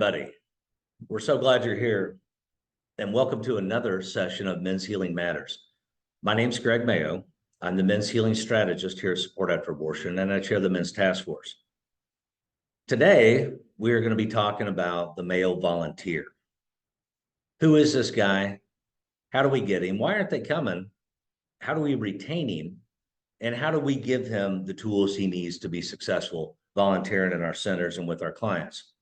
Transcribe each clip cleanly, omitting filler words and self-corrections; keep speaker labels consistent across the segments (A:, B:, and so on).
A: Buddy, we're so glad you're here and welcome to another session of Men's Healing Matters. My name's Greg Mayo. I'm the Men's Healing Strategist here at Support After Abortion, and I chair the Men's Task Force. Today, we are going to be talking about the male volunteer. Who is this guy? How do we get him? Why aren't they coming? How do we retain him? And how do we give him the tools he needs to be successful volunteering in our centers and with our clients?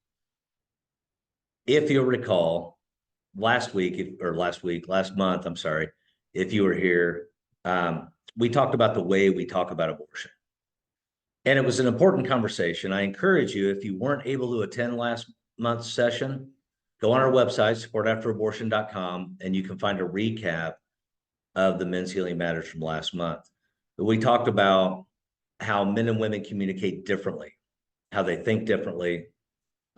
A: If you'll recall, last month, if you were here, we talked about the way we talk about abortion. And it was an important conversation. I encourage you, if you weren't able to attend last month's session, go on our website, supportafterabortion.com, and you can find a recap of the Men's Healing Matters from last month. We talked about how men and women communicate differently, how they think differently.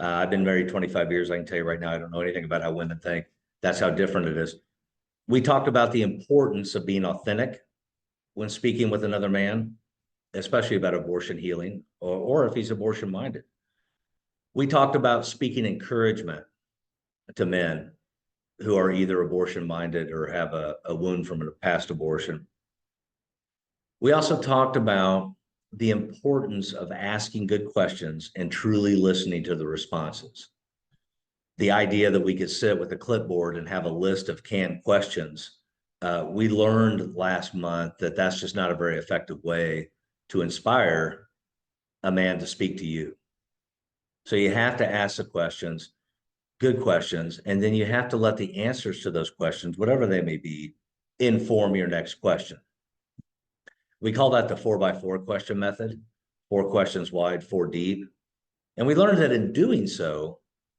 A: I've been married 25 years. I can tell you right now, I don't know anything about how women think. That's how different it is. We talked about the importance of being authentic when speaking with another man, especially about abortion healing, or if he's abortion minded. We talked about speaking encouragement to men who are either abortion minded or have a wound from a past abortion. We also talked about the importance of asking good questions and truly listening to the responses. The idea that we could sit with a clipboard and have a list of canned questions, we learned last month that that's just not a very effective way to inspire a man to speak to you. So you have to ask the questions, good questions, and then you have to let the answers to those questions, whatever they may be, inform your next question. We call that the 4x4 question method, 4 questions wide, 4 deep. And we learned that in doing so,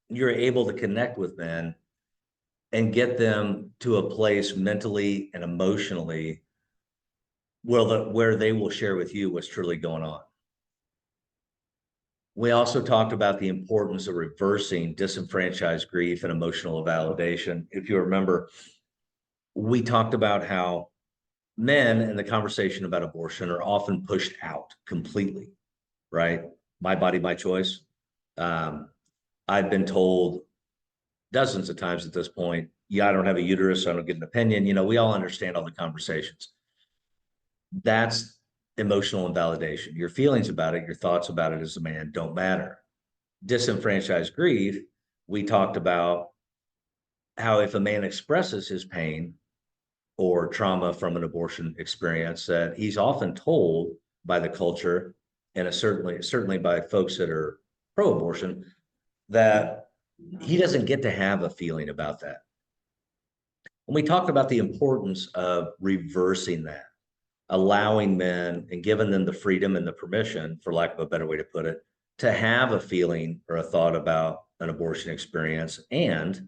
A: you're able to connect with men and get them to a place mentally and emotionally where they will share with you what's truly going on. We also talked about the importance of reversing disenfranchised grief and emotional validation. If you remember, we talked about how men in the conversation about abortion are often pushed out completely, right? My body, my choice. I've been told dozens of times at this point, yeah, I don't have a uterus, so I don't get an opinion. You know, we all understand all the conversations. That's emotional invalidation. Your feelings about it, your thoughts about it as a man don't matter. Disenfranchised grief, we talked about how if a man expresses his pain or trauma from an abortion experience, that he's often told by the culture, and certainly by folks that are pro-abortion, that he doesn't get to have a feeling about that. When we talked about the importance of reversing that, allowing men and giving them the freedom and the permission, for lack of a better way to put it, to have a feeling or a thought about an abortion experience and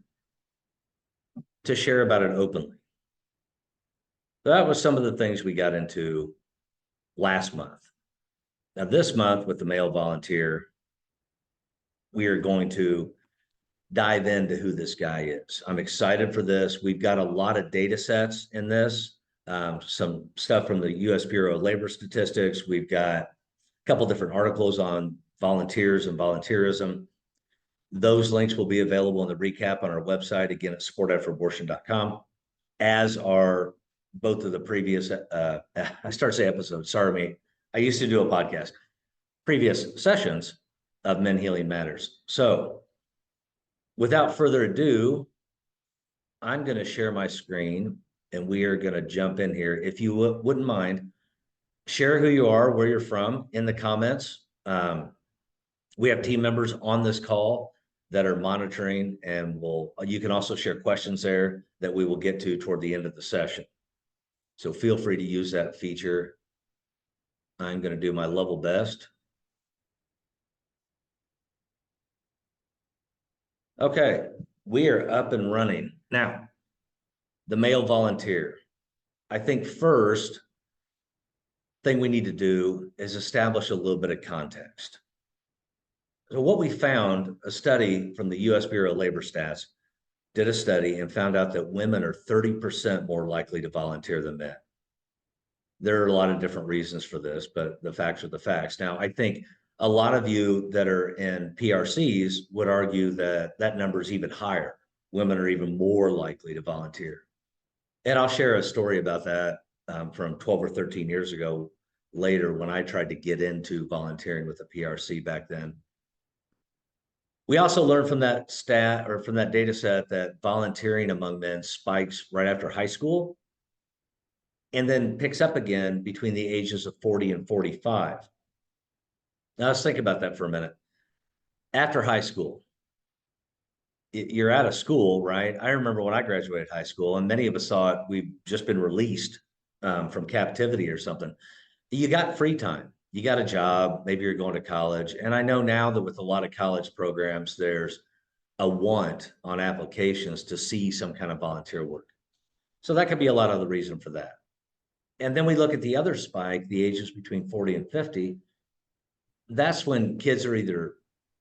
A: to share about it openly. That was some of the things we got into last month. Now, this month with the male volunteer, we are going to dive into who this guy is. I'm excited for this. We've got a lot of data sets in this, some stuff from the U.S. Bureau of Labor Statistics. We've got a couple different articles on volunteers and volunteerism. Those links will be available in the recap on our website, again, at supportafterabortion.com, as are both of the previous, I start to say episodes, sorry me. I used to do a podcast, previous sessions of Men Healing Matters. So without further ado, I'm going to share my screen and we are going to jump in here. If you wouldn't mind, share who you are, where you're from in the comments. We have team members on this call that are monitoring, and you can also share questions there that we will get to toward the end of the session. So feel free to use that feature. I'm going to do my level best. Okay, we are up and running. Now, the male volunteer. I think first thing we need to do is establish a little bit of context. So what we found, a study from the U.S. Bureau of Labor Stats did a study and found out that women are 30% more likely to volunteer than men. There are a lot of different reasons for this, but the facts are the facts. Now, I think A lot of you that are in PRCs would argue that that number is even higher. Women are even more likely to volunteer. And I'll share a story about that from 12 or 13 years ago later when I tried to get into volunteering with the PRC back then. We also learned from that stat or from that data set that volunteering among men spikes right after high school and then picks up again between the ages of 40 and 45. Now let's think about that for a minute. After high school, you're out of school, right? I remember when I graduated high school, and many of us thought we've just been released from captivity or something. You got free time. You got a job. Maybe you're going to college. And I know now that with a lot of college programs, there's a want on applications to see some kind of volunteer work. So that could be a lot of the reason for that. And then we look at the other spike, the ages between 40 and 50. That's when kids are either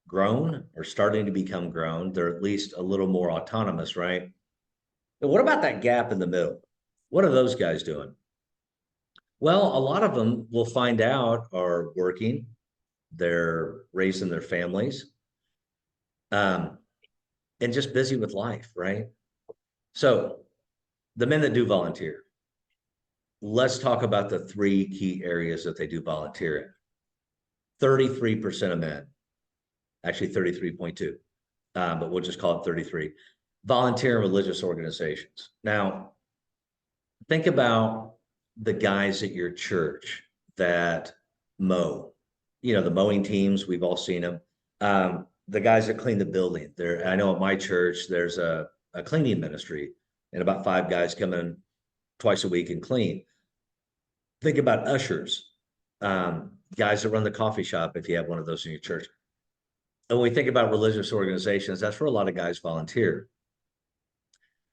A: grown or starting to become grown. They're at least a little more autonomous, right? But what about that gap in the middle? What are those guys doing? Well, a lot of them we'll find out are working, they're raising their families, and just busy with life, right? So the men that do volunteer, let's talk about the three key areas that they do volunteer in. 33% of men, actually 33.2, but we'll just call it 33, volunteer in religious organizations. Now, think about the guys at your church that mow, the mowing teams, we've all seen them. The guys that clean the building there. I know at my church, there's a cleaning ministry and about 5 guys come in twice a week and clean. Think about ushers, guys that run the coffee shop, if you have one of those in your church. And when we think about religious organizations, that's where a lot of guys volunteer.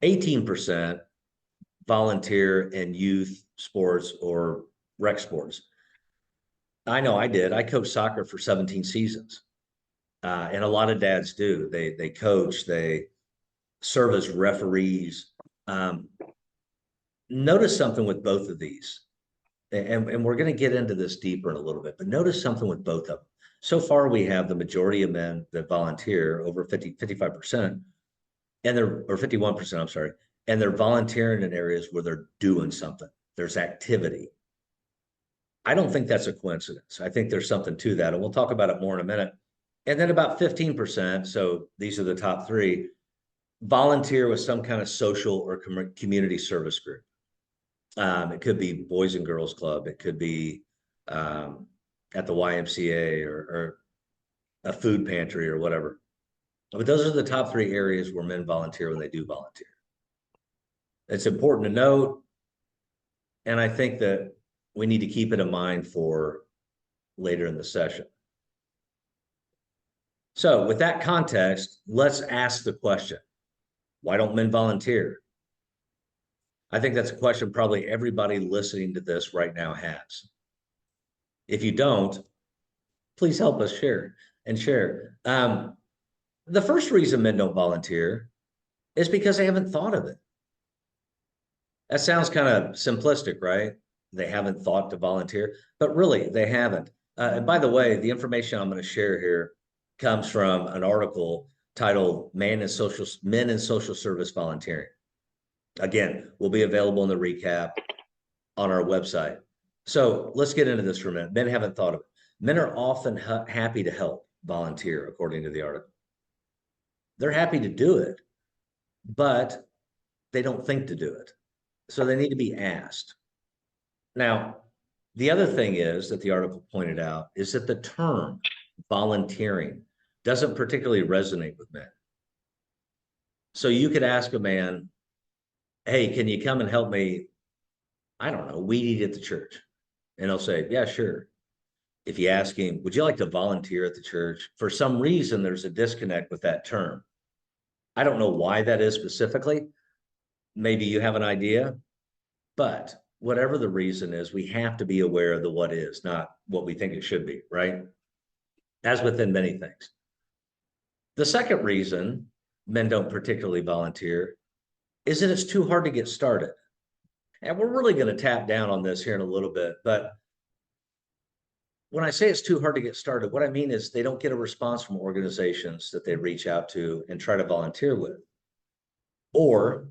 A: 18% volunteer in youth sports or rec sports. I know I did. I coached soccer for 17 seasons. And a lot of dads do. They coach, they serve as referees. Notice something with both of these. And we're going to get into this deeper in a little bit, but notice something with both of them. So far, we have the majority of men that volunteer, over 55%, and or 51%, I'm sorry, and they're volunteering in areas where they're doing something. There's activity. I don't think that's a coincidence. I think there's something to that, and we'll talk about it more in a minute. And then about 15%, so these are the top 3, volunteer with some kind of social or community service group. It could be Boys and Girls Club. It could be at the YMCA or a food pantry or whatever. But those are the top 3 areas where men volunteer when they do volunteer. It's important to note, and I think that we need to keep it in mind for later in the session. So with that context, let's ask the question, why don't men volunteer? I think that's a question probably everybody listening to this right now has. If you don't, please help us share. The first reason men don't volunteer is because they haven't thought of it. That sounds kind of simplistic, right? They haven't thought to volunteer, but really they haven't. And by the way, the information I'm going to share here comes from an article titled Men in Social Service Volunteering. Again, will be available in the recap on our website. So let's get into this for a minute. Men haven't thought of it. Men are often happy to help volunteer, according to the article. They're happy to do it, but they don't think to do it. So they need to be asked. Now, the other thing is that the article pointed out is that the term volunteering doesn't particularly resonate with men. So you could ask a man, hey, can you come and help me, I don't know, weed eat at the church? And he'll say, yeah, sure. If you ask him, would you like to volunteer at the church? For some reason, there's a disconnect with that term. I don't know why that is specifically. Maybe you have an idea, but whatever the reason is, we have to be aware of the what is, not what we think it should be, right? As within many things. The second reason men don't particularly volunteer is that it's too hard to get started. And we're really going to tap down on this here in a little bit, but when I say it's too hard to get started, what I mean is they don't get a response from organizations that they reach out to and try to volunteer with. Or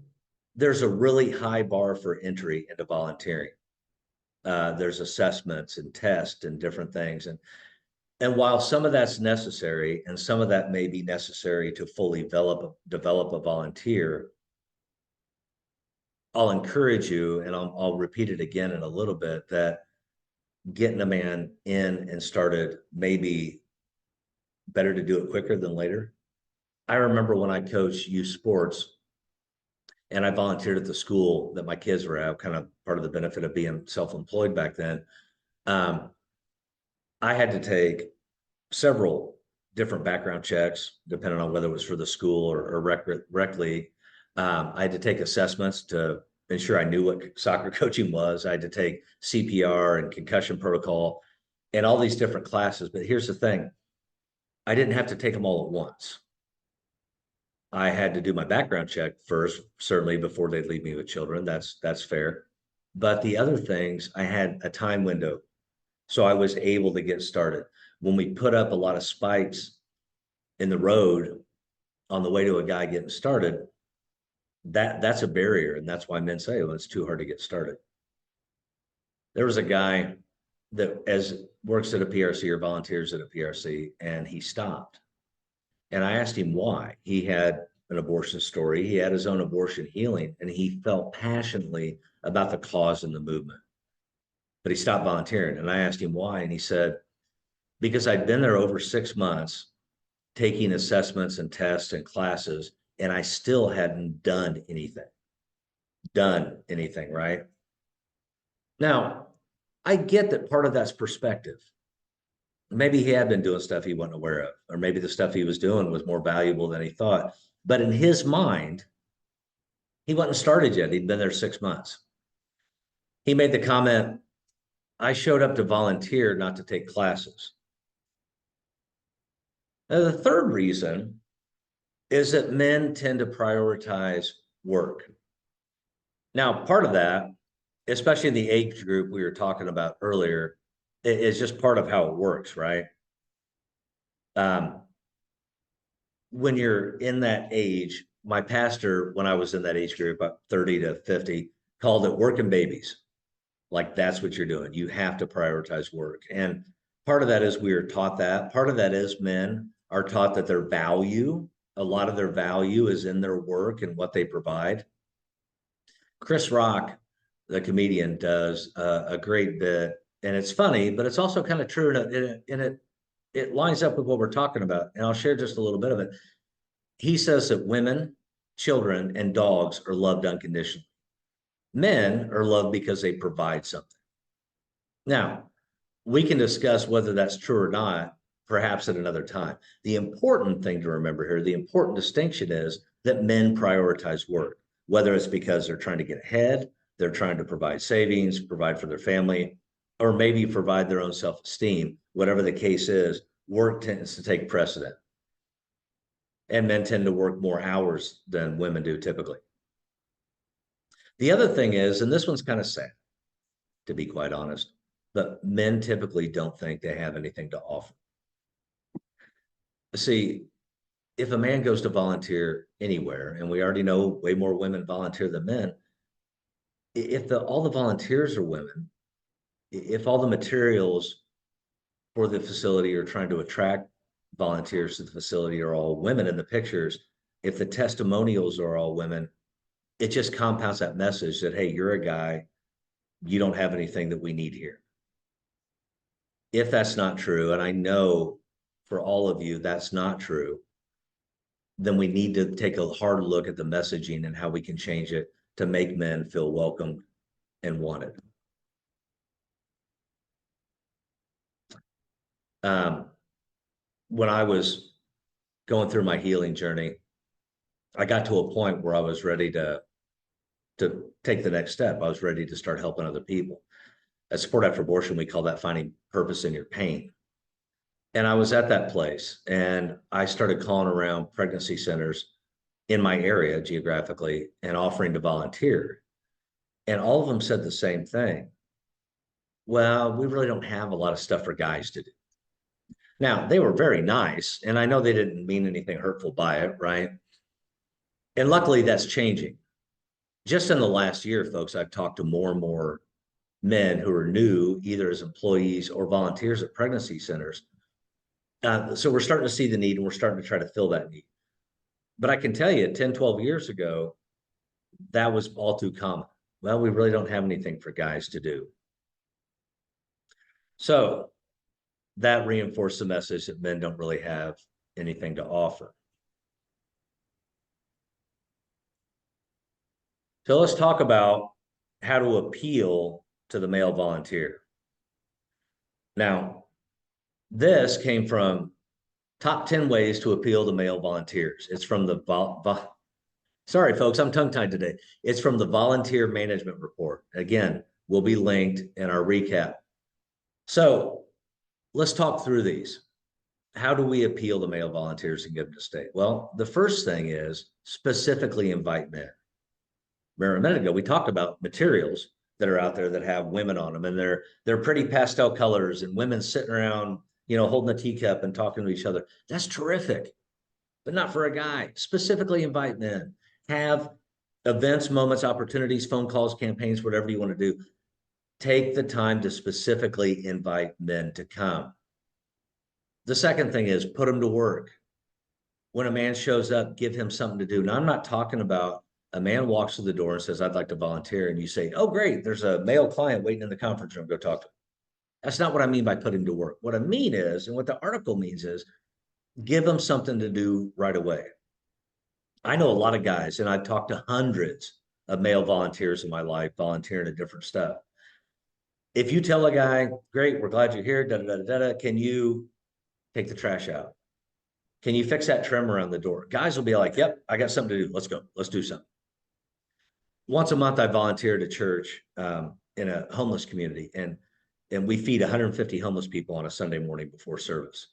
A: there's a really high bar for entry into volunteering. There's assessments and tests and different things. And while some of that's necessary and some of that may be necessary to fully develop a volunteer, I'll encourage you, and I'll repeat it again in a little bit, that getting a man in and started maybe better to do it quicker than later. I remember when I coached youth sports and I volunteered at the school that my kids were at, kind of part of the benefit of being self-employed back then. I had to take several different background checks, depending on whether it was for the school or rec league. I had to take assessments to ensure I knew what soccer coaching was. I had to take CPR and concussion protocol and all these different classes. But here's the thing, I didn't have to take them all at once. I had to do my background check first, certainly before they'd leave me with children. That's fair. But the other things, I had a time window. So I was able to get started. When we put up a lot of spikes in the road on the way to a guy getting started, that's a barrier. And that's why men say, well, it's too hard to get started. There was a guy that works at a PRC or volunteers at a PRC, and he stopped. And I asked him why. He had an abortion story. He had his own abortion healing, and he felt passionately about the cause and the movement. But he stopped volunteering. And I asked him why. And he said, because I'd been there over 6 months taking assessments and tests and classes, and I still hadn't done anything, right? Now, I get that part of that's perspective. Maybe he had been doing stuff he wasn't aware of, or maybe the stuff he was doing was more valuable than he thought. But in his mind, he wasn't started yet. He'd been there 6 months. He made the comment, I showed up to volunteer, not to take classes. Now, the third reason is that men tend to prioritize work. Now, part of that, especially in the age group we were talking about earlier, is just part of how it works, right? When you're in that age, my pastor, when I was in that age group, about 30 to 50, called it working babies. Like, that's what you're doing. You have to prioritize work. And part of that is we are taught that. Part of that is men are taught that a lot of their value is in their work and what they provide. Chris Rock, the comedian, does a great bit, and it's funny, but it's also kind of true, and it lines up with what we're talking about. And I'll share just a little bit of it. He says that women, children, and dogs are loved unconditionally. Men are loved because they provide something. Now, we can discuss whether that's true or not, perhaps at another time. The important thing to remember here, the important distinction is that men prioritize work, whether it's because they're trying to get ahead, they're trying to provide savings, provide for their family, or maybe provide their own self-esteem. Whatever the case is, work tends to take precedent. And men tend to work more hours than women do typically. The other thing is, and this one's kind of sad, to be quite honest, but men typically don't think they have anything to offer. See, if a man goes to volunteer anywhere, and we already know way more women volunteer than men, if all the volunteers are women, if all the materials for the facility are trying to attract volunteers to the facility are all women in the pictures, if the testimonials are all women, it just compounds that message that, hey, you're a guy, you don't have anything that we need here. If that's not true, and I know for all of you that's not true, then we need to take a hard look at the messaging and how we can change it to make men feel welcomed and wanted. When I was going through my healing journey, I got to a point where I was ready to take the next step. I was ready to start helping other people. At Support After Abortion, we call that finding purpose in your pain. And I was at that place, and I started calling around pregnancy centers in my area geographically and offering to volunteer. And all of them said the same thing. well, we really don't have a lot of stuff for guys to do. Now, they were very nice, and I know they didn't mean anything hurtful by it, right? And luckily, that's changing. Just in the last year, folks, I've talked to more and more men who are new, either as employees or volunteers at pregnancy centers. So we're starting to see the need, and we're starting to try to fill that need. But I can tell you, 10, 12 years ago, that was all too common. Well, we really don't have anything for guys to do. So that reinforced the message that men don't really have anything to offer. So let's talk about how to appeal to the male volunteer. Now, this came from top 10 ways to appeal to male volunteers. It's from the sorry, folks, I'm tongue-tied today. It's from the Volunteer Management Report. Again, will be linked in our recap. So let's talk through these. How do we appeal to male volunteers and get them to stay? Well, the first thing is specifically invite men. Remember a minute ago, we talked about materials that are out there that have women on them, and they're pretty pastel colors, and women sitting around, holding a teacup and talking to each other. That's terrific, but not for a guy. Specifically invite men. Have events, moments, opportunities, phone calls, campaigns, whatever you want to do. Take the time to specifically invite men to come. The second thing is put them to work. When a man shows up, give him something to do. Now, I'm not talking about a man walks through the door and says, I'd like to volunteer. And you say, oh, great, there's a male client waiting in the conference room. Go talk to him. That's not what I mean by put him to work. What I mean is, and what the article means is, give them something to do right away. I know a lot of guys, and I've talked to hundreds of male volunteers in my life, volunteering at different stuff. If you tell a guy, great, we're glad you're here, can you take the trash out? Can you fix that trim around the door? Guys will be like, yep, I got something to do. Let's go. Let's do something. Once a month, I volunteered at church in a homeless community, and we feed 150 homeless people on a Sunday morning before service.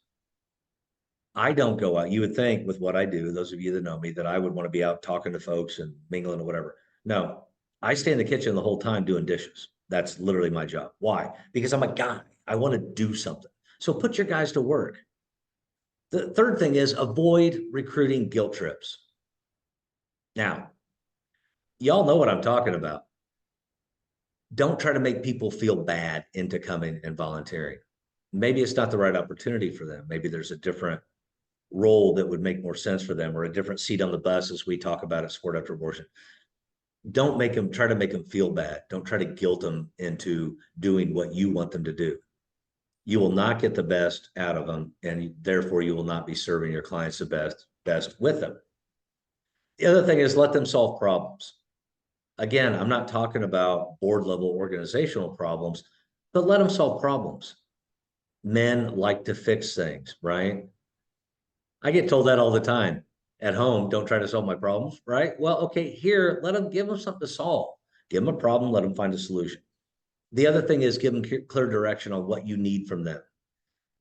A: I don't go out. You would think with what I do, those of you that know me, that I would want to be out talking to folks and mingling or whatever. No, I stay in the kitchen the whole time doing dishes. That's literally my job. Why? Because I'm a guy. I want to do something. So put your guys to work. The third thing is avoid recruiting guilt trips. Now, y'all know what I'm talking about. Don't try to make people feel bad into coming and volunteering. Maybe it's not the right opportunity for them. Maybe there's a different role that would make more sense for them, or a different seat on the bus, as we talk about at Sport After Abortion. Don't try to make them feel bad. Don't try to guilt them into doing what you want them to do. You will not get the best out of them, and therefore you will not be serving your clients the best with them. The other thing is let them solve problems. Again, I'm not talking about board level organizational problems, but let them solve problems. Men like to fix things, right? I get told that all the time. At home, don't try to solve my problems, right? Well, okay, here, give them something to solve. Give them a problem, let them find a solution. The other thing is give them clear direction on what you need from them.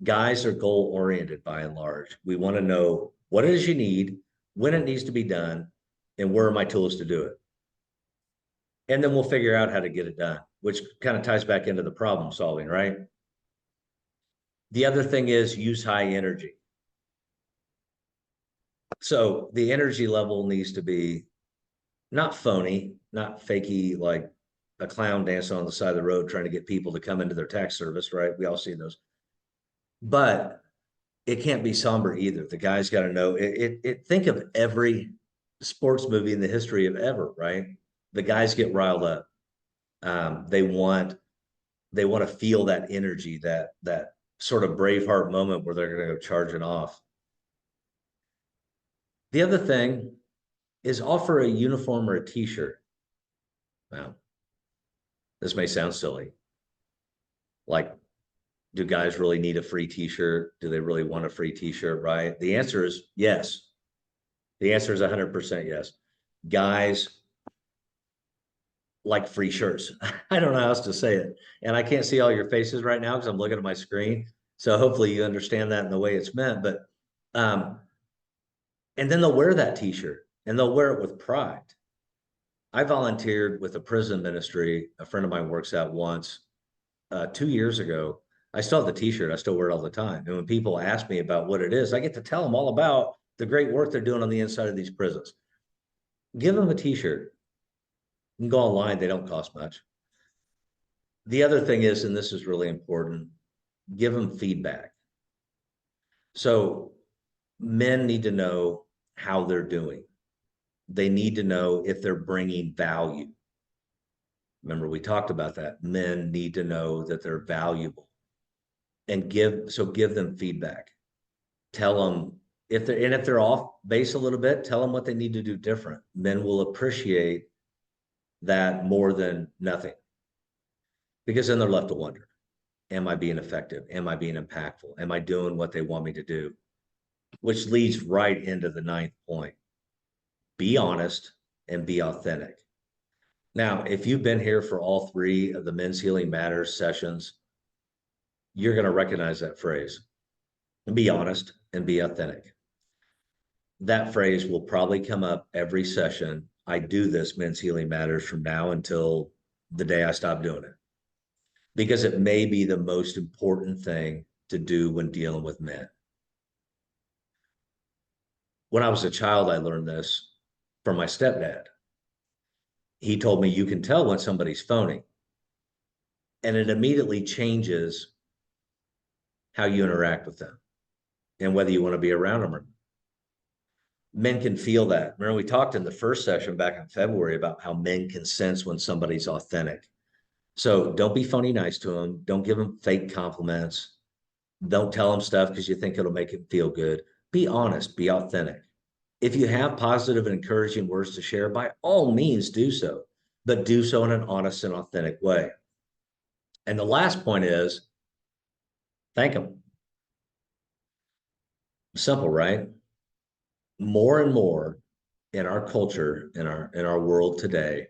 A: Guys are goal-oriented by and large. We want to know what it is you need, when it needs to be done, and where are my tools to do it. And then we'll figure out how to get it done, which kind of ties back into the problem solving, right? The other thing is use high energy. So the energy level needs to be not phony, not fakey, like a clown dancing on the side of the road trying to get people to come into their tax service, right? We all see those. But it can't be somber either. The guy's got to know it. Think of every sports movie in the history of ever, right? The guys get riled up. They want to feel that energy, that sort of Braveheart moment where they're going to go charging off. The other thing is offer a uniform or a t-shirt. Now, this may sound silly. Like, do guys really need a free t-shirt? Do they really want a free t-shirt, right? The answer is yes. The answer is 100% yes. Guys like free shirts. I don't know how else to say it. And I can't see all your faces right now because I'm looking at my screen. So hopefully you understand that in the way it's meant. But and then they'll wear that t-shirt and they'll wear it with pride. I volunteered with a prison ministry. A friend of mine works out once 2 years ago, I still have the t-shirt. I still wear it all the time. And when people ask me about what it is, I get to tell them all about the great work they're doing on the inside of these prisons. Give them a t-shirt. You can go online. They don't cost much. The other thing is, and this is really important, give them feedback. So men need to know how they're doing. They need to know if they're bringing value. Remember, we talked about that. Men need to know that they're valuable and give them feedback. Tell them if they're off base a little bit, tell them what they need to do different. Men will appreciate that more than nothing, because then they're left to wonder, am I being effective? Am I being impactful? Am I doing what they want me to do? Which leads right into the 9th point. Be honest and be authentic. Now, if you've been here for all 3 of the Men's Healing Matters sessions, you're going to recognize that phrase. Be honest and be authentic. That phrase will probably come up every session. I do this Men's Healing Matters from now until the day I stop doing it, because it may be the most important thing to do when dealing with men. When I was a child, I learned this from my stepdad. He told me, you can tell when somebody's phony, and it immediately changes how you interact with them and whether you want to be around them or not. Men can feel that. Remember, we talked in the first session back in February about how men can sense when somebody's authentic. So don't be phony nice to them. Don't give them fake compliments. Don't tell them stuff because you think it'll make them feel good. Be honest, be authentic. If you have positive and encouraging words to share, by all means do so, but do so in an honest and authentic way. And the last point is, thank them. Simple, right? More and more in our culture, in our world today,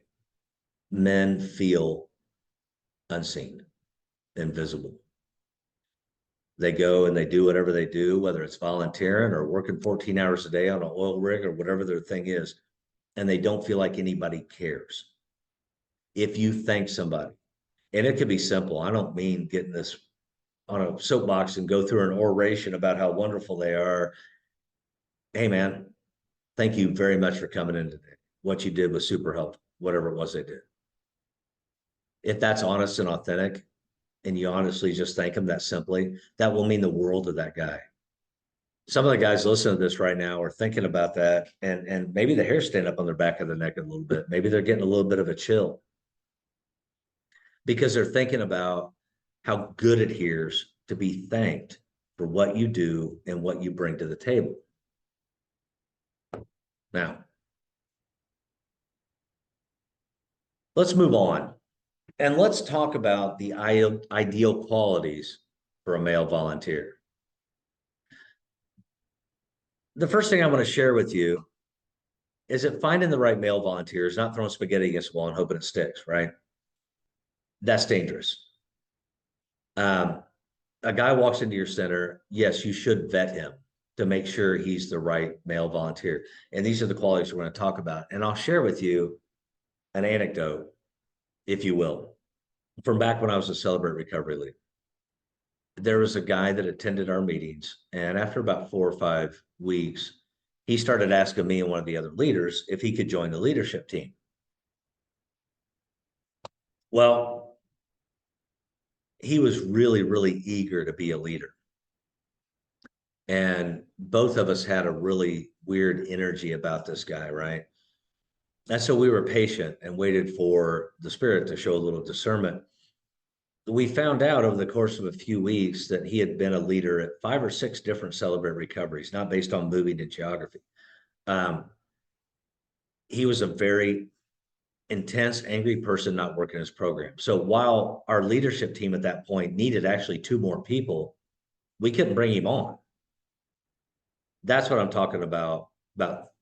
A: men feel unseen, invisible. They go and they do whatever they do, whether it's volunteering or working 14 hours a day on an oil rig or whatever their thing is, and they don't feel like anybody cares. If you thank somebody, and it could be simple, I don't mean getting this on a soapbox and go through an oration about how wonderful they are. Hey, man, thank you very much for coming in today. What you did was super helpful, whatever it was they did. If that's honest and authentic, and you honestly just thank them that simply, that will mean the world to that guy. Some of the guys listening to this right now are thinking about that, and maybe the hair stand up on their back of the neck a little bit. Maybe they're getting a little bit of a chill because they're thinking about how good it hears to be thanked for what you do and what you bring to the table. Now, let's move on and let's talk about the ideal qualities for a male volunteer. The first thing I want to share with you is that finding the right male volunteer is not throwing spaghetti against the wall and hoping it sticks, right? That's dangerous. A guy walks into your center, yes, you should vet him to make sure he's the right male volunteer. And these are the qualities we're going to talk about. And I'll share with you an anecdote, if you will, from back when I was a Celebrate Recovery leader. There was a guy that attended our meetings, and after about 4 or 5 weeks, he started asking me and one of the other leaders if he could join the leadership team. Well, he was really, really eager to be a leader. And both of us had a really weird energy about this guy, right? And so we were patient and waited for the Spirit to show a little discernment. We found out over the course of a few weeks that he had been a leader at 5 or 6 different Celebrate recoveries, not based on moving to geography. He was a very intense, angry person not working his program. So while our leadership team at that point needed actually 2 more people, we couldn't bring him on. That's what I'm talking about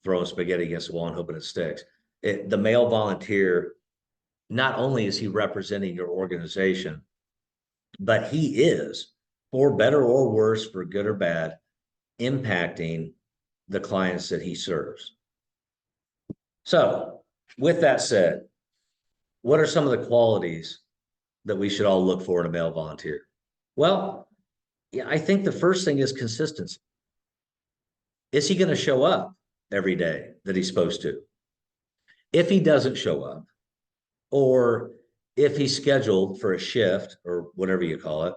A: throwing spaghetti against the wall and hoping it sticks. The male volunteer, not only is he representing your organization, but he is, for better or worse, for good or bad, impacting the clients that he serves. So with that said, what are some of the qualities that we should all look for in a male volunteer? Well, yeah, I think the first thing is consistency. Is he going to show up every day that he's supposed to? If he doesn't show up, or if he's scheduled for a shift or whatever you call it,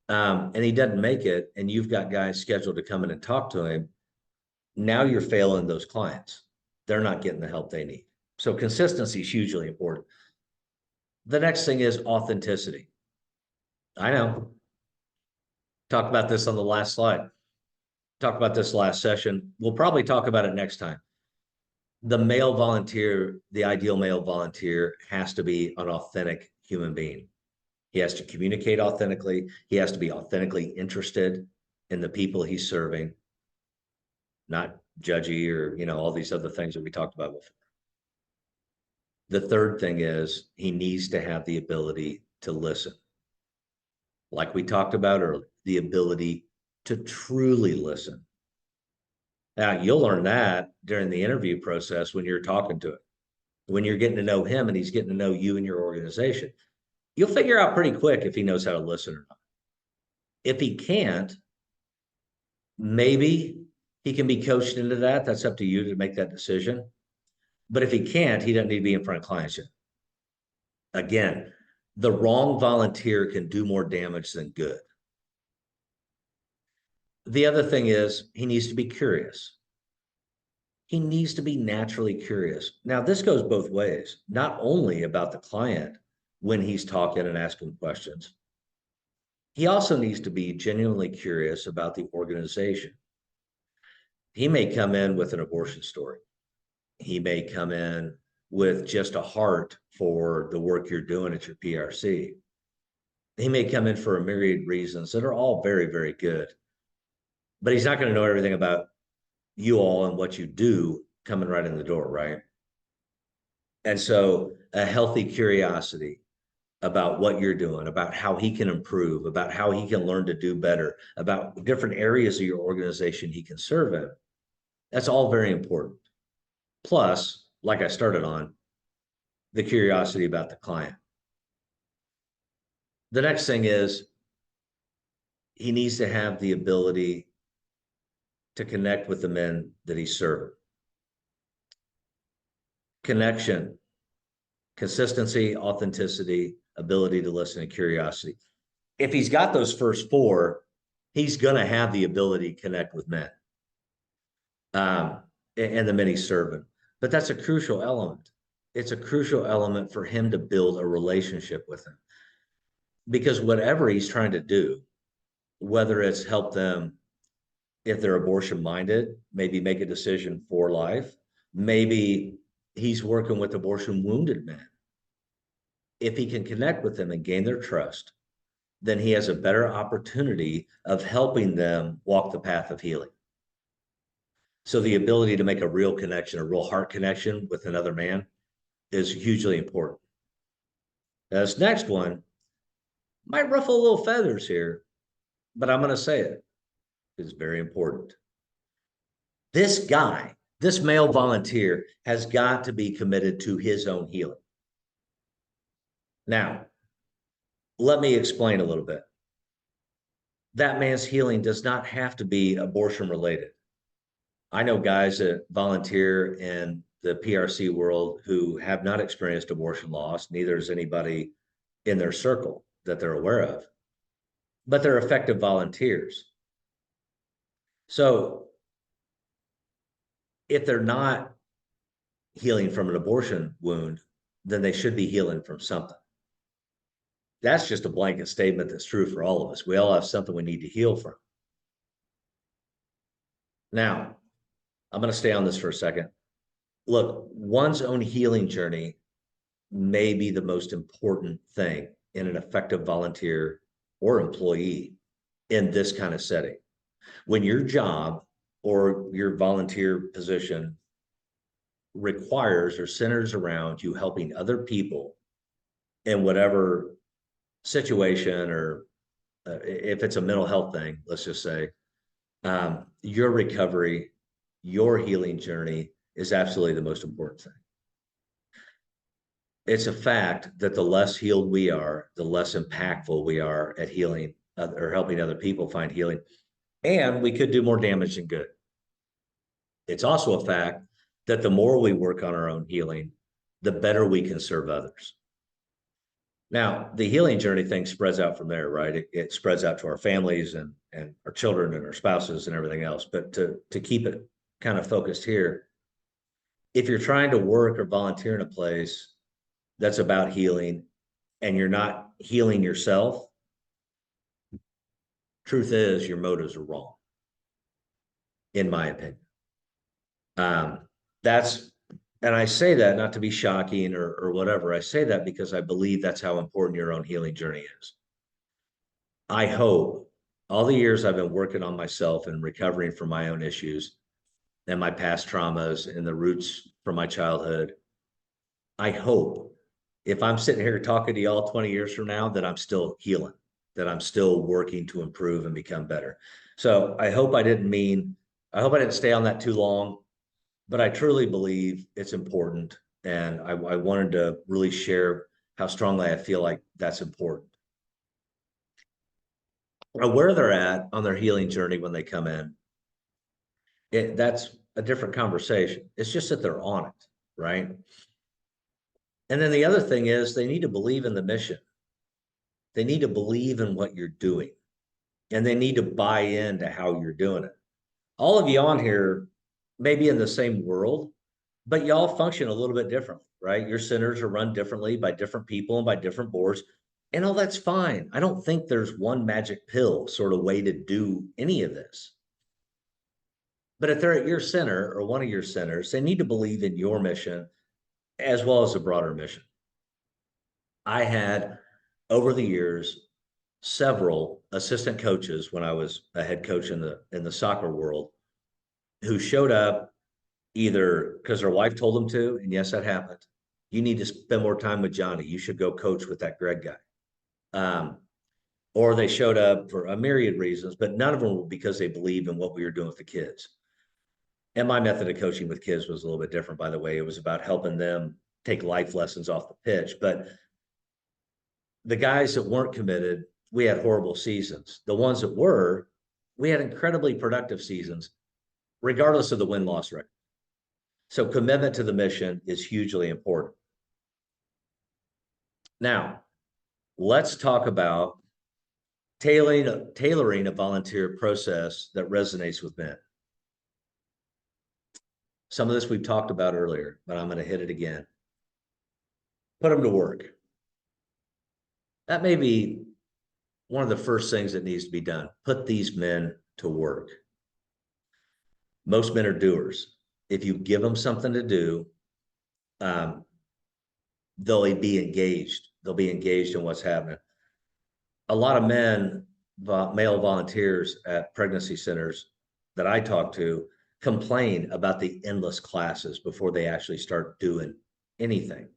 A: and he doesn't make it, and you've got guys scheduled to come in and talk to him, now you're failing those clients. They're not getting the help they need. So consistency is hugely important. The next thing is authenticity. I know. Talked about this on the last slide. Talked about this last session. We'll probably talk about it next time. The male volunteer, the ideal male volunteer, has to be an authentic human being. He has to communicate authentically. He has to be authentically interested in the people he's serving, not judgy or, all these other things that we talked about before. The third thing is he needs to have the ability to listen. Like we talked about earlier, the ability to truly listen. Now, you'll learn that during the interview process when you're talking to him, when you're getting to know him and he's getting to know you and your organization. You'll figure out pretty quick if he knows how to listen or not. If he can't, maybe he can be coached into that. That's up to you to make that decision. But if he can't, he doesn't need to be in front of clients yet. Again, the wrong volunteer can do more damage than good. The other thing is he needs to be curious. He needs to be naturally curious. Now, this goes both ways, not only about the client when he's talking and asking questions. He also needs to be genuinely curious about the organization. He may come in with an abortion story. He may come in with just a heart for the work you're doing at your PRC. He may come in for a myriad reasons that are all very, very good. But he's not going to know everything about you all and what you do coming right in the door, right? And so a healthy curiosity about what you're doing, about how he can improve, about how he can learn to do better, about different areas of your organization he can serve in. That's all very important. Plus, like I started on, the curiosity about the client. The next thing is he needs to have the ability to connect with the men that he's serving. Connection, consistency, authenticity, ability to listen, and curiosity. If he's got those first four, he's going to have the ability to connect with men and the men he's serving. But that's a crucial element. It's a crucial element for him to build a relationship with them. Because whatever he's trying to do, whether it's help them if they're abortion minded, maybe make a decision for life, maybe he's working with abortion wounded men. If he can connect with them and gain their trust, then he has a better opportunity of helping them walk the path of healing. So the ability to make a real connection, a real heart connection with another man is hugely important. Now, this next one might ruffle a little feathers here, but I'm going to say it. It's very important. This guy, this male volunteer, has got to be committed to his own healing. Now, let me explain a little bit. That man's healing does not have to be abortion related. I know guys that volunteer in the PRC world who have not experienced abortion loss, neither is anybody in their circle that they're aware of, but they're effective volunteers. So if they're not healing from an abortion wound, then they should be healing from something. That's just a blanket statement that's true for all of us. We all have something we need to heal from. Now, I'm going to stay on this for a second. Look, one's own healing journey may be the most important thing in an effective volunteer or employee in this kind of setting. When your job or your volunteer position requires or centers around you helping other people in whatever situation, or if it's a mental health thing, let's just say, your recovery, your healing journey is absolutely the most important thing. it's a fact that the less healed we are, the less impactful we are at healing or helping other people find healing. And we could do more damage than good. It's also a fact that the more we work on our own healing, the better we can serve others. Now, the healing journey thing spreads out from there, right? It spreads out to our families and our children and our spouses and everything else. But to keep it kind of focused here, if you're trying to work or volunteer in a place that's about healing and you're not healing yourself, truth is your motives are wrong, in my opinion. That's, and I say that not to be shocking or whatever. I say that because I believe that's how important your own healing journey is. I hope all the years I've been working on myself and recovering from my own issues and my past traumas and the roots from my childhood, I hope if I'm sitting here talking to y'all 20 years from now, that I'm still healing, that I'm still working to improve and become better. So I hope I didn't stay on that too long, but I truly believe it's important. And I wanted to really share how strongly I feel like that's important. Where they're at on their healing journey when they come in, that's a different conversation. It's just that they're on it, right? And then the other thing is they need to believe in the mission. They need to believe in what you're doing, and they need to buy into how you're doing it. All of you on here may be in the same world, but y'all function a little bit differently, right? Your centers are run differently by different people and by different boards, and all that's fine. I don't think there's one magic pill sort of way to do any of this. But if they're at your center or one of your centers, they need to believe in your mission as well as a broader mission. I had over the years several assistant coaches when I was a head coach in the soccer world who showed up either because their wife told them to, and yes, that happened. You need to spend more time with Johnny. You should go coach with that Greg guy. Or they showed up for a myriad reasons, but none of them were because they believed in what we were doing with the kids. And my method of coaching with kids was a little bit different, by the way. It was about helping them take life lessons off the pitch. But the guys that weren't committed, we had horrible seasons. The ones that were, we had incredibly productive seasons, regardless of the win-loss record. So commitment to the mission is hugely important. Now, let's talk about tailoring a volunteer process that resonates with men. Some of this we've talked about earlier, but I'm going to hit it again. Put them to work. That may be one of the first things that needs to be done. Put these men to work. Most men are doers. If you give them something to do, they'll be engaged. They'll be engaged in what's happening. A lot of men, male volunteers at pregnancy centers that I talk to, complain about the endless classes before they actually start doing anything.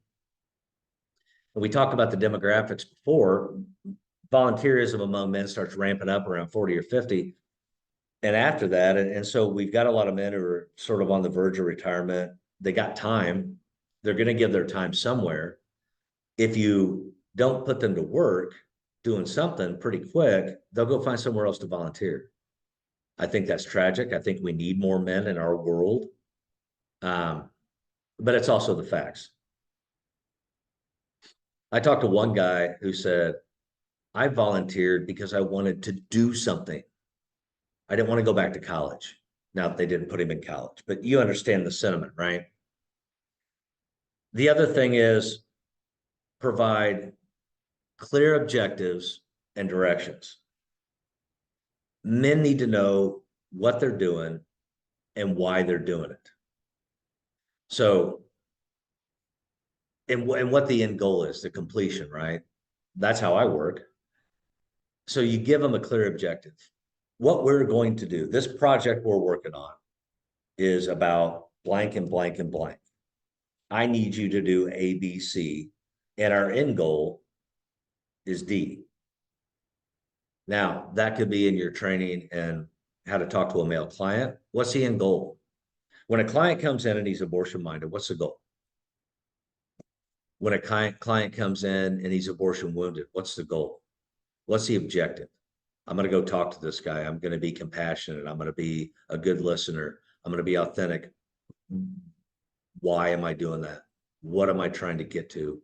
A: And we talked about the demographics before. Volunteerism among men starts ramping up around 40 or 50. And after that, and so we've got a lot of men who are sort of on the verge of retirement. They got time. They're going to give their time somewhere. If you don't put them to work doing something pretty quick, they'll go find somewhere else to volunteer. I think that's tragic. I think we need more men in our world. But it's also the facts. I talked to one guy who said, I volunteered because I wanted to do something. I didn't want to go back to college. Now, they didn't put him in college, but you understand the sentiment, right? The other thing is provide clear objectives and directions. Men need to know what they're doing and why they're doing it. So, and what the end goal is, the completion, right? That's how I work. So you give them a clear objective. What we're going to do, this project we're working on is about blank and blank and blank. I need you to do A, B, C, and our end goal is D. Now, that could be in your training and how to talk to a male client. What's the end goal? When a client comes in and he's abortion-minded, what's the goal? When a client comes in and he's abortion wounded, what's the goal? What's the objective? I'm going to go talk to this guy. I'm going to be compassionate. I'm going to be a good listener. I'm going to be authentic. Why am I doing that? What am I trying to get to?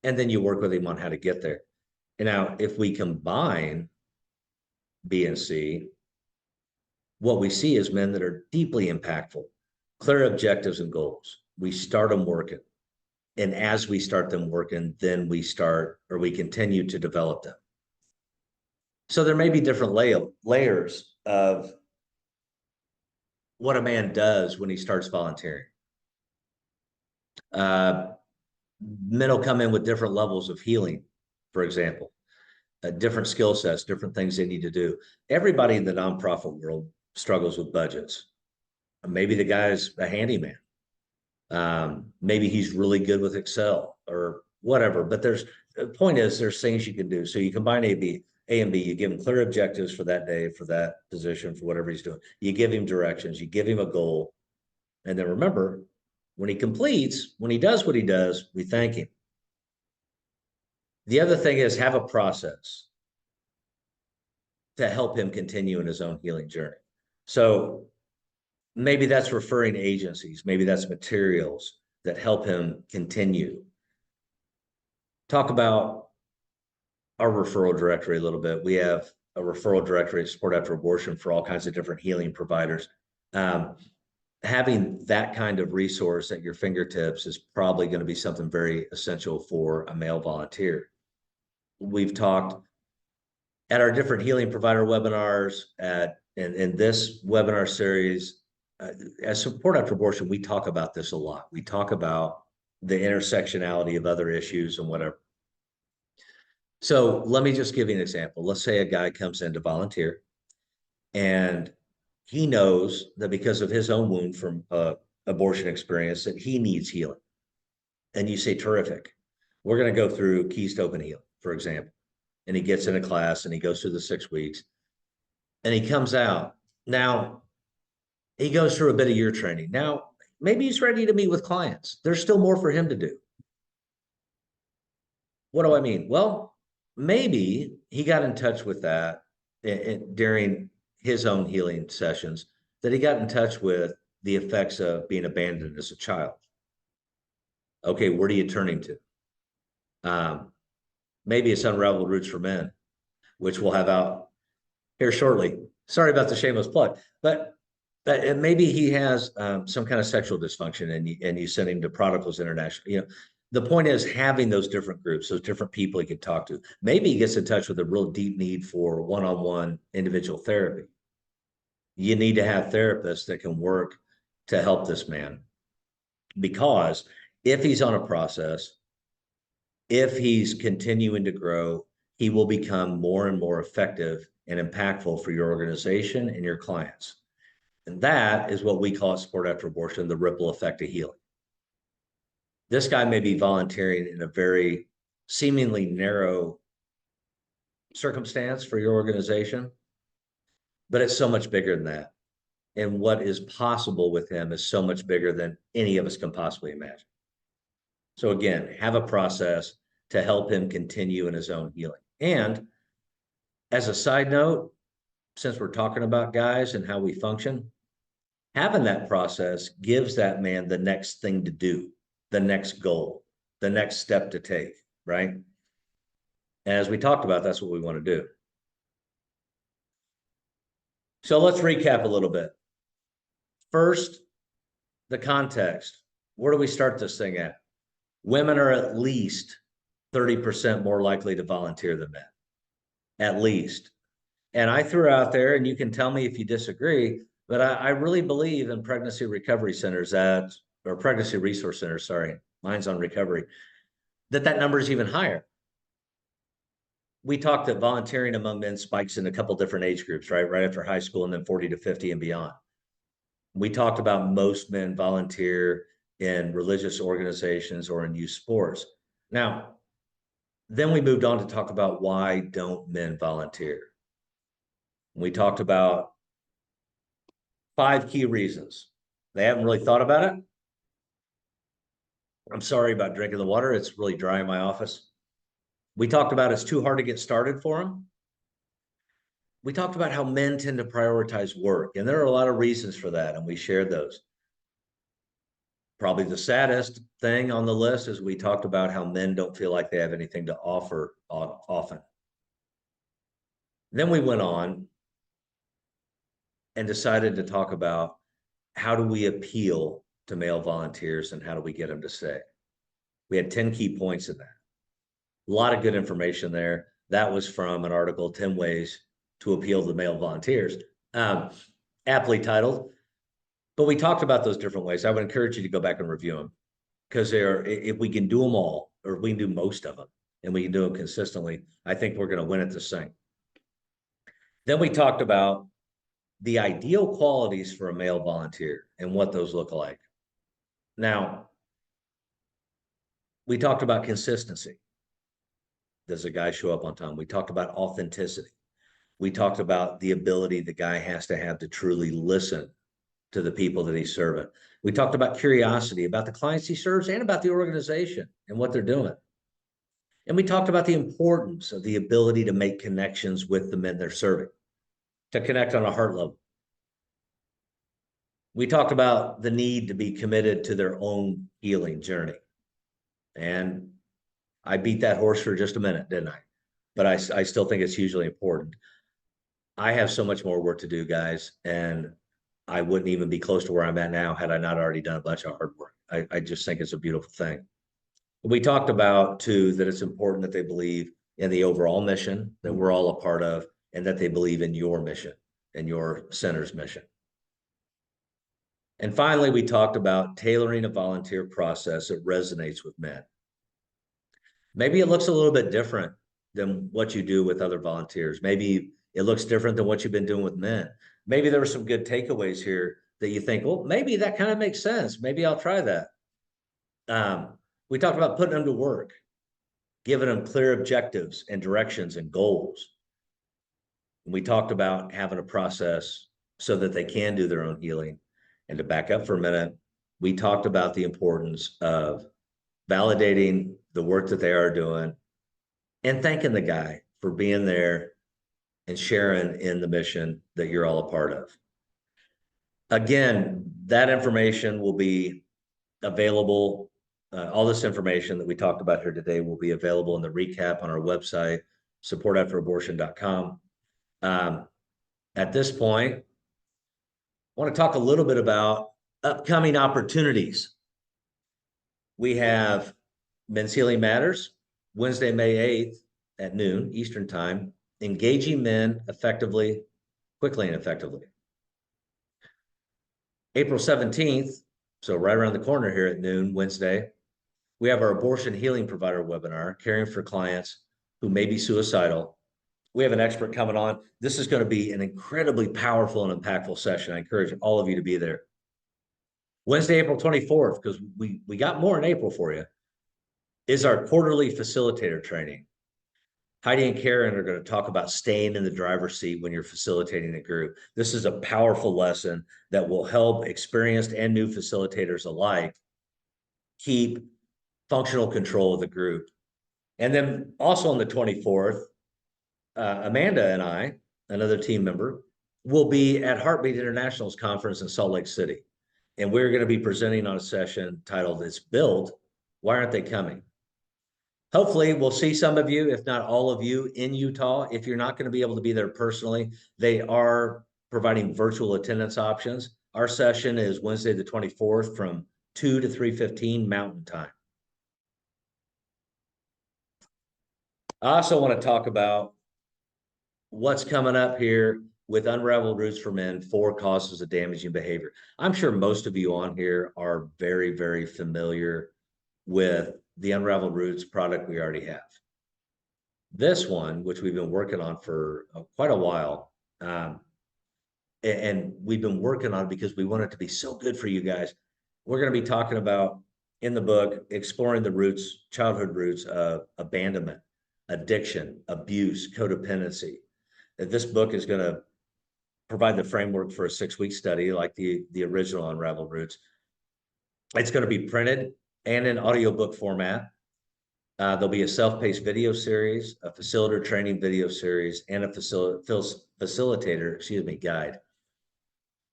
A: And then you work with him on how to get there. And now, if we combine B and C, what we see is men that are deeply impactful, clear objectives and goals. We start them working. And as we start them working, then we continue to develop them. So there may be different layers of what a man does when he starts volunteering. Men will come in with different levels of healing, for example, different skill sets, different things they need to do. Everybody in the nonprofit world struggles with budgets. Maybe the guy's a handyman. Maybe he's really good with Excel or whatever. But the point is, there's things you can do. So you combine A and B, you give him clear objectives for that day, for that position, for whatever he's doing. You give him directions, you give him a goal. And then remember, when he completes, when he does what he does, we thank him. The other thing is have a process to help him continue in his own healing journey. So maybe that's referring to agencies, maybe that's materials that help him continue. Talk about our referral directory a little bit. We have a referral directory of Support After Abortion for all kinds of different healing providers. Having that kind of resource at your fingertips is probably going to be something very essential for a male volunteer. We've talked at our different healing provider webinars, in this webinar series, as Support After Abortion, we talk about this a lot. We talk about the intersectionality of other issues and whatever. So let me just give you an example. Let's say a guy comes in to volunteer and he knows that because of his own wound from abortion experience that he needs healing. And you say, terrific. We're going to go through Keys to Open Healing, for example. And he gets in a class and he goes through the 6 weeks and he comes out. Now, he goes through a bit of your training. Now, maybe he's ready to meet with clients. There's still more for him to do. What do I mean? Well, maybe he got in touch with that during his own healing sessions, that he got in touch with the effects of being abandoned as a child. Okay, what are you turning to? Maybe it's Unraveled Roots for Men, which we'll have out here shortly. Sorry about the shameless plug, but maybe he has some kind of sexual dysfunction, and you send him to Prodigals International. The point is having those different groups, those different people he can talk to. Maybe he gets in touch with a real deep need for one-on-one individual therapy. You need to have therapists that can work to help this man, because if he's on a process, if he's continuing to grow, he will become more and more effective and impactful for your organization and your clients. And that is what we call at Support After Abortion, the ripple effect of healing. This guy may be volunteering in a very seemingly narrow circumstance for your organization, but it's so much bigger than that. And what is possible with him is so much bigger than any of us can possibly imagine. So again, have a process to help him continue in his own healing. And as a side note, since we're talking about guys and how we function, having that process gives that man the next thing to do, the next goal, the next step to take, right? And as we talked about, that's what we want to do. So let's recap a little bit. First, the context. Where do we start this thing at? Women are at least 30% more likely to volunteer than men, at least. And I threw out there, and you can tell me if you disagree, but I really believe in pregnancy recovery centers or pregnancy resource centers, sorry, mine's on recovery, that number is even higher. We talked that volunteering among men spikes in a couple different age groups, right after high school, and then 40 to 50 and beyond. We talked about most men volunteer in religious organizations or in youth sports. Now, then we moved on to talk about why don't men volunteer. We talked about 5 key reasons. They haven't really thought about it. I'm sorry about drinking the water. It's really dry in my office. We talked about it's too hard to get started for them. We talked about how men tend to prioritize work, and there are a lot of reasons for that, and we shared those. Probably the saddest thing on the list is we talked about how men don't feel like they have anything to offer often. Then we went on and decided to talk about how do we appeal to male volunteers and how do we get them to stay. We had 10 key points in that. A lot of good information there. That was from an article, 10 Ways to Appeal to Male Volunteers, aptly titled. But we talked about those different ways. I would encourage you to go back and review them because if we can do them all, or we can do most of them, and we can do them consistently, I think we're going to win at this thing. Then we talked about the ideal qualities for a male volunteer and what those look like. Now, we talked about consistency. Does a guy show up on time? We talked about authenticity. We talked about the ability the guy has to have to truly listen to the people that he's serving. We talked about curiosity about the clients he serves and about the organization and what they're doing. And we talked about the importance of the ability to make connections with the men they're serving, to connect on a heart level. We talked about the need to be committed to their own healing journey. And I beat that horse for just a minute, didn't I? But I still think it's hugely important. I have so much more work to do, guys, and I wouldn't even be close to where I'm at now had I not already done a bunch of hard work. I just think it's a beautiful thing. We talked about, too, that it's important that they believe in the overall mission that we're all a part of, and that they believe in your mission and your center's mission. And finally, we talked about tailoring a volunteer process that resonates with men. Maybe it looks a little bit different than what you do with other volunteers. Maybe it looks different than what you've been doing with men. Maybe there were some good takeaways here that you think, well, maybe that kind of makes sense. Maybe I'll try that. We talked about putting them to work, giving them clear objectives and directions and goals. We talked about having a process so that they can do their own healing. And to back up for a minute, we talked about the importance of validating the work that they are doing and thanking the guy for being there and sharing in the mission that you're all a part of. Again, that information will be available. All this information that we talked about here today will be available in the recap on our website, supportafterabortion.com. At this point, I want to talk a little bit about upcoming opportunities. We have Men's Healing Matters, Wednesday, May 8th at noon Eastern Time, engaging men effectively, quickly and effectively. April 17th, so right around the corner here at noon, Wednesday, we have our Abortion Healing Provider webinar, caring for clients who may be suicidal. We have an expert coming on. This is going to be an incredibly powerful and impactful session. I encourage all of you to be there. Wednesday, April 24th, because we got more in April for you, is our quarterly facilitator training. Heidi and Karen are going to talk about staying in the driver's seat when you're facilitating a group. This is a powerful lesson that will help experienced and new facilitators alike keep functional control of the group. And then also on the 24th, Amanda and I, another team member, will be at Heartbeat International's conference in Salt Lake City. And we're going to be presenting on a session titled It's Built, Why Aren't They Coming? Hopefully we'll see some of you, if not all of you, in Utah. If you're not going to be able to be there personally, they are providing virtual attendance options. Our session is Wednesday the 24th from 2 to 3:15 Mountain Time. I also want to talk about what's coming up here with Unraveled Roots for Men, 4 causes of damaging behavior. I'm sure most of you on here are very, very familiar with the Unraveled Roots product we already have. This one, which we've been working on for quite a while, and we've been working on it because we want it to be so good for you guys. We're going to be talking about, in the book, exploring the roots, childhood roots of abandonment, addiction, abuse, codependency. This book is going to provide the framework for a 6-week study like the original Unraveled Roots. It's going to be printed and in audiobook format. There'll be a self-paced video series, a facilitator training video series, and a facilitator, guide.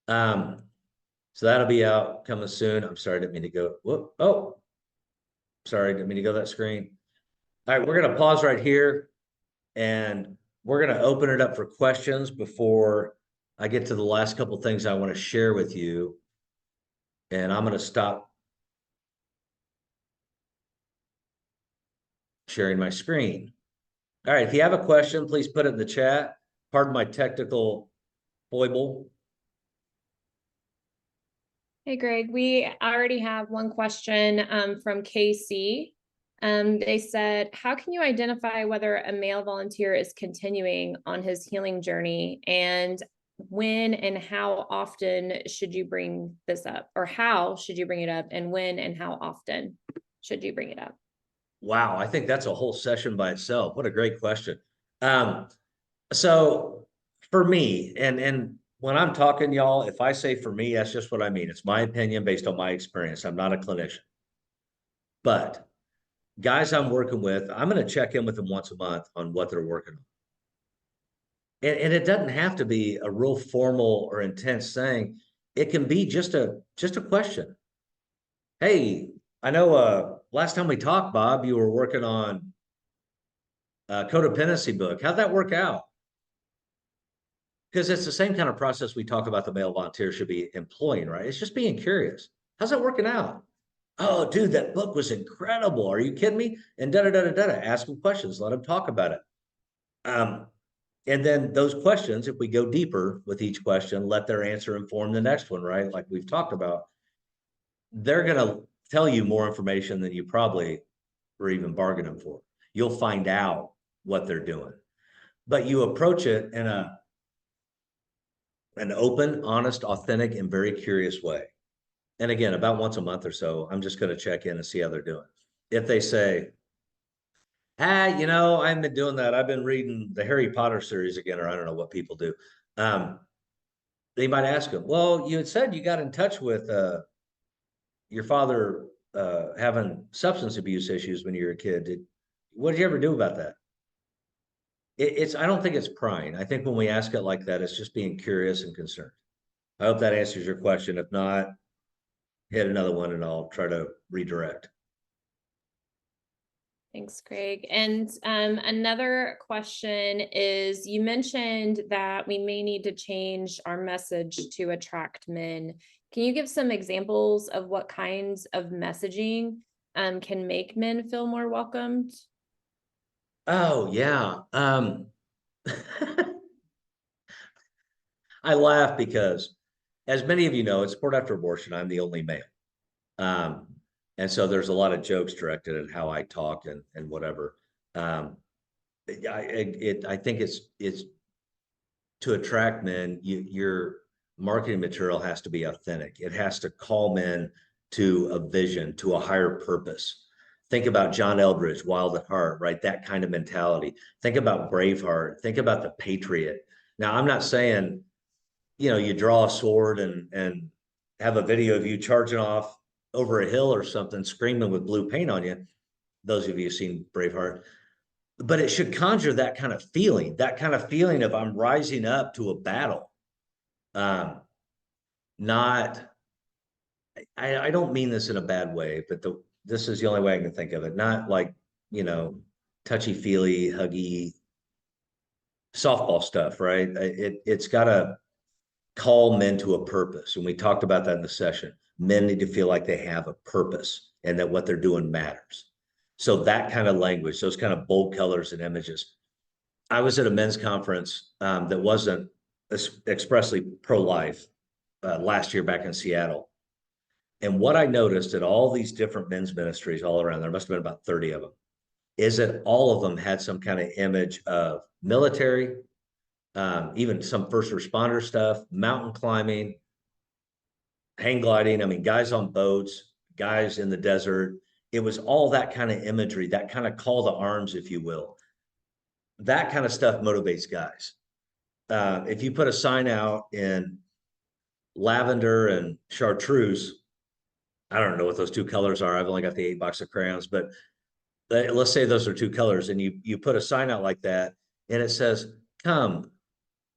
A: So that'll be out coming soon. I'm sorry, I didn't mean to go. Whoop. Oh, sorry, didn't mean to go that screen. All right, we're going to pause right here, and we're going to open it up for questions before I get to the last couple things I want to share with you. And I'm going to stop sharing my screen. All right, if you have a question, please put it in the chat. Pardon my technical foible.
B: Hey, Greg, we already have one question from KC. They said, how can you identify whether a male volunteer is continuing on his healing journey, and when and how often should you bring this up, or how should you bring it up, and when and how often should you bring it up?
A: Wow, I think that's a whole session by itself. What a great question. So for me, and when I'm talking, y'all, if I say for me, that's just what I mean. It's my opinion based on my experience. I'm not a clinician. But guys I'm working with, I'm going to check in with them once a month on what they're working on. And it doesn't have to be a real formal or intense thing. It can be just a question. Hey, I know last time we talked, Bob, you were working on a codependency book. How'd that work out? Because it's the same kind of process we talk about the male volunteer should be employing, right? It's just being curious. How's that working out? Oh, dude, that book was incredible. Are you kidding me? And da da da da da. Ask them questions. Let them talk about it. And then those questions, if we go deeper with each question, let their answer inform the next one, right? Like we've talked about, they're going to tell you more information than you probably were even bargaining for. You'll find out what they're doing, but you approach it in an open, honest, authentic, and very curious way. And again, about once a month or so, I'm just going to check in and see how they're doing. If they say, I've been doing that. I've been reading the Harry Potter series again, or I don't know what people do. They might ask them, well, you had said you got in touch with your father having substance abuse issues when you were a kid. What did you ever do about that? I don't think it's prying. I think when we ask it like that, it's just being curious and concerned. I hope that answers your question. If not, hit another one and I'll try to redirect.
B: Thanks, Greg. And another question is, you mentioned that we may need to change our message to attract men. Can you give some examples of what kinds of messaging can make men feel more welcomed?
A: Oh, yeah. I laugh because, as many of you know, in Sport After Abortion, I'm the only male. And so there's a lot of jokes directed at how I talk and whatever. I think it's to attract men, your marketing material has to be authentic. It has to call men to a vision, to a higher purpose. Think about John Eldridge, Wild at Heart, right? That kind of mentality. Think about Braveheart. Think about the Patriot. Now, I'm not saying, you draw a sword and have a video of you charging off over a hill or something, screaming with blue paint on you. Those of you who've seen Braveheart. But it should conjure that kind of feeling of I'm rising up to a battle. Not, I don't mean this in a bad way, but this is the only way I can think of it. Not like, touchy-feely, huggy softball stuff, right? It's got to call men to a purpose. And we talked about that in the session. Men need to feel like they have a purpose and that what they're doing matters. So that kind of language, those kind of bold colors and images. I was at a men's conference that wasn't expressly pro-life last year back in Seattle. And what I noticed at all these different men's ministries all around, there must have been about 30 of them, is that all of them had some kind of image of military, even some first responder stuff, mountain climbing, hang gliding. I mean, guys on boats, guys in the desert. It was all that kind of imagery, that kind of call to arms, if you will. That kind of stuff motivates guys. If you put a sign out in lavender and chartreuse I don't know what those two colors are. I've only got the 8 box of crayons, but let's say those are two colors, and you put a sign out like that, and it says, "Come,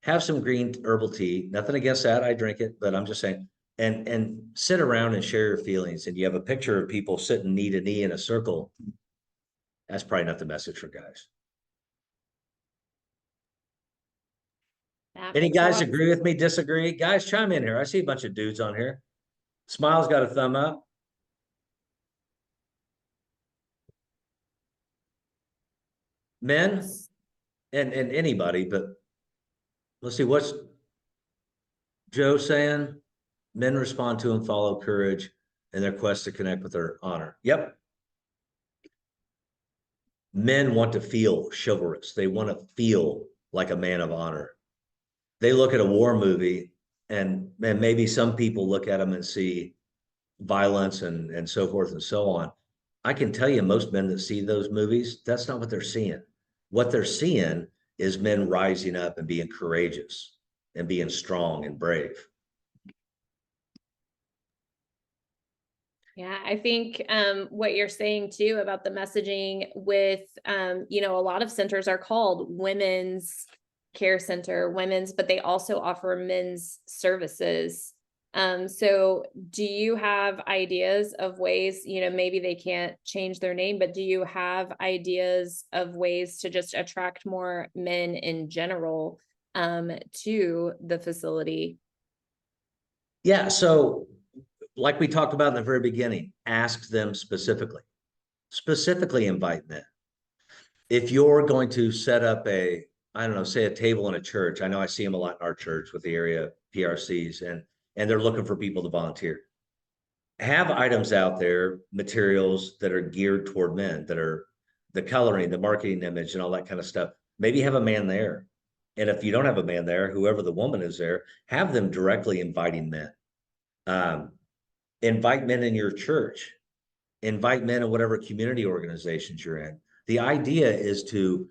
A: have some green herbal tea." Nothing against that. I drink it, but I'm just saying, and sit around and share your feelings. And you have a picture of people sitting knee to knee in a circle. That's probably not the message for guys.
B: That
A: Any
B: makes a
A: guys
B: lot of
A: agree with me, disagree? Guys, chime in here. I see a bunch of dudes on here. Smile's got a thumb up. Men
B: sense.
A: and anybody, but let's see, what's Joe saying? Men respond to and follow courage in their quest to connect with their honor. Yep. Men want to feel chivalrous. They want to feel like a man of honor. They look at a war movie, and maybe some people look at them and see violence and so forth and so on. I can tell you, most men that see those movies, that's not what they're seeing. What they're seeing is men rising up and being courageous and being strong and brave.
B: Yeah, I think what you're saying too about the messaging with you know, a lot of centers are called women's care center, women's, but they also offer men's services. So do you have ideas of ways, you know, maybe they can't change their name, but do you have ideas of ways to just attract more men in general to the facility?
A: Yeah. So, like we talked about in the very beginning, ask them specifically invite men. If you're going to set up I don't know, say a table in a church, I know I see them a lot in our church with the area PRCs, and they're looking for people to volunteer. Have items out there, materials that are geared toward men, that are the coloring, the marketing image, and all that kind of stuff. Maybe have a man there. And if you don't have a man there, whoever the woman is there, have them directly inviting men. Um, invite men in your church, invite men in whatever community organizations you're in. The idea is to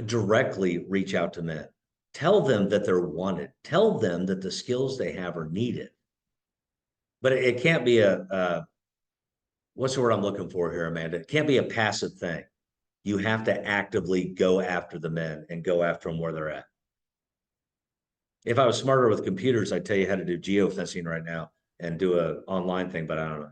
A: directly reach out to men. Tell them that they're wanted. Tell them that the skills they have are needed. But it can't be what's the word I'm looking for here, Amanda? It can't be a passive thing. You have to actively go after the men and go after them where they're at. If I was smarter with computers, I'd tell you how to do geofencing right now and do an online thing, but I don't know.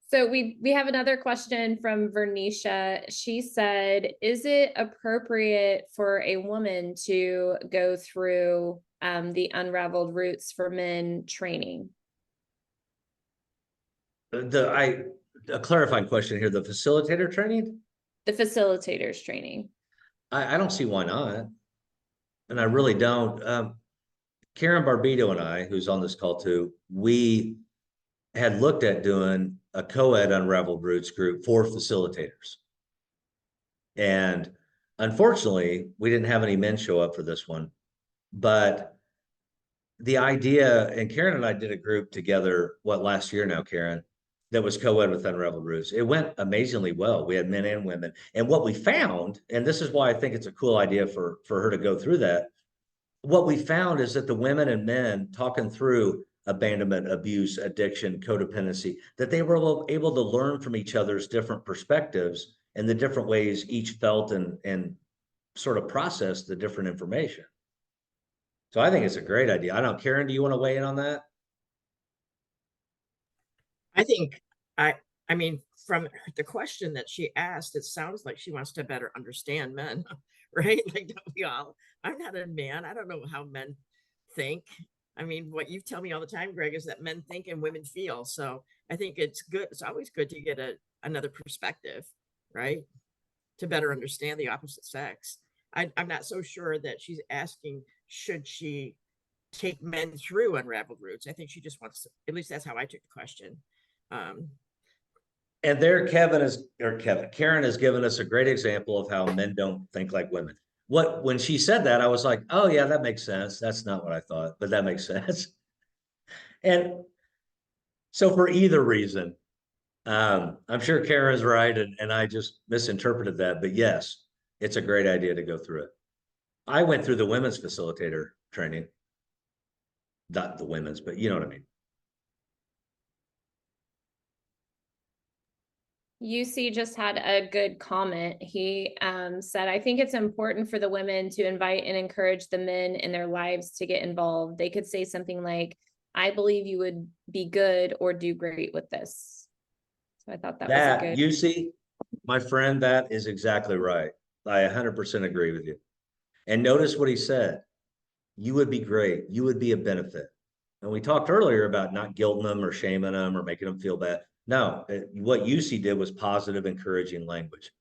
B: So we have another question from Vernisha. She said, is it appropriate for a woman to go through the Unraveled Roots for Men training?
A: A clarifying question here, the facilitator training?
B: The facilitators training.
A: I don't see why not. And I really don't. Karen Barbito and I, who's on this call too, we had looked at doing a co-ed Unraveled Roots group for facilitators. And unfortunately, we didn't have any men show up for this one. But the idea, and Karen and I did a group together, last year now, Karen, that was co-ed with Unraveled Roots. It went amazingly well. We had men and women. And what we found, and this is why I think it's a cool idea for her to go through that, what we found is that the women and men talking through abandonment, abuse, addiction, codependency, that they were able to learn from each other's different perspectives and the different ways each felt and sort of processed the different information. So I think it's a great idea. I don't know, Karen, do you want to weigh in on that?
C: I think I mean, from the question that she asked, it sounds like she wants to better understand men, right? Like, don't we all? I'm not a man. I don't know how men think. I mean, what you tell me all the time, Greg, is that men think and women feel. So I think it's good. It's always good to get another perspective, right? To better understand the opposite sex. I'm not so sure that she's asking, should she take men through Unraveled Roots? I think she just wants to, at least that's how I took the question.
A: And there, Karen has given us a great example of how men don't think like women. When she said that, I was like, oh yeah, that makes sense. That's not what I thought, but that makes sense. And so for either reason, I'm sure Karen's right, and I just misinterpreted that, but yes, it's a great idea to go through it. I went through the women's facilitator training, not the women's, but you know what I mean.
B: UC just had a good comment. He said, I think it's important for the women to invite and encourage the men in their lives to get involved. They could say something like, I believe you would be good or do great with this. So I thought that was a
A: That,
B: good.
A: you see, my friend, that is exactly right. I 100% agree with you. And notice what he said. You would be great. You would be a benefit. And we talked earlier about not guilting them or shaming them or making them feel bad. No, what UC did was positive, encouraging language.